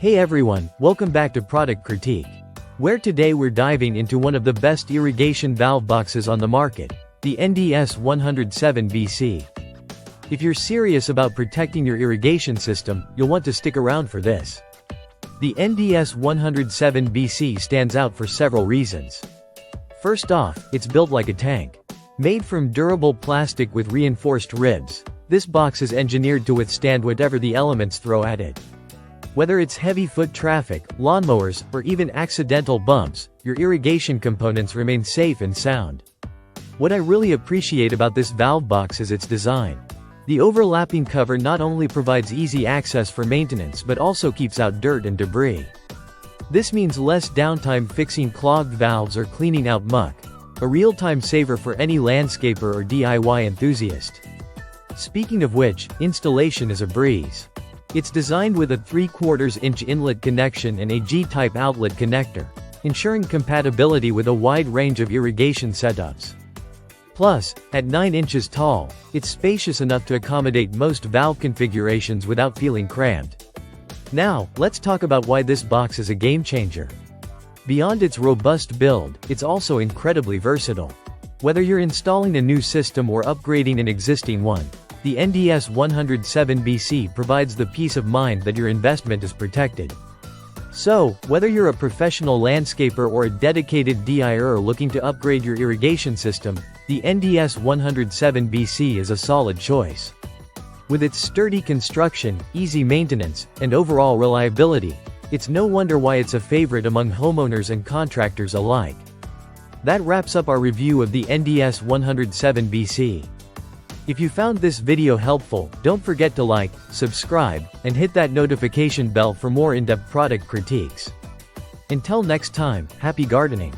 Hey everyone, welcome back to Product Critique, where today we're diving into one of the best irrigation valve boxes on the market, the NDS 107BC. If you're serious about protecting your irrigation system, you'll want to stick around for this. The NDS 107BC stands out for several reasons. First off, it's built like a tank. Made from durable plastic with reinforced ribs, this box is engineered to withstand whatever the elements throw at it. Whether it's heavy foot traffic, lawnmowers, or even accidental bumps, your irrigation components remain safe and sound. What I really appreciate about this valve box is its design. The overlapping cover not only provides easy access for maintenance but also keeps out dirt and debris. This means less downtime fixing clogged valves or cleaning out muck, a real-time saver for any landscaper or DIY enthusiast. Speaking of which, installation is a breeze. It's designed with a 3/4-inch inlet connection and a G-type outlet connector, ensuring compatibility with a wide range of irrigation setups. Plus, at 9 inches tall, it's spacious enough to accommodate most valve configurations without feeling cramped. Now, let's talk about why this box is a game-changer. Beyond its robust build, it's also incredibly versatile. Whether you're installing a new system or upgrading an existing one, the NDS 107BC provides the peace of mind that your investment is protected. So, whether you're a professional landscaper or a dedicated DIYer looking to upgrade your irrigation system, the NDS 107BC is a solid choice. With its sturdy construction, easy maintenance, and overall reliability, it's no wonder why it's a favorite among homeowners and contractors alike. That wraps up our review of the NDS 107BC. If you found this video helpful, don't forget to like, subscribe, and hit that notification bell for more in-depth product critiques. Until next time, happy gardening!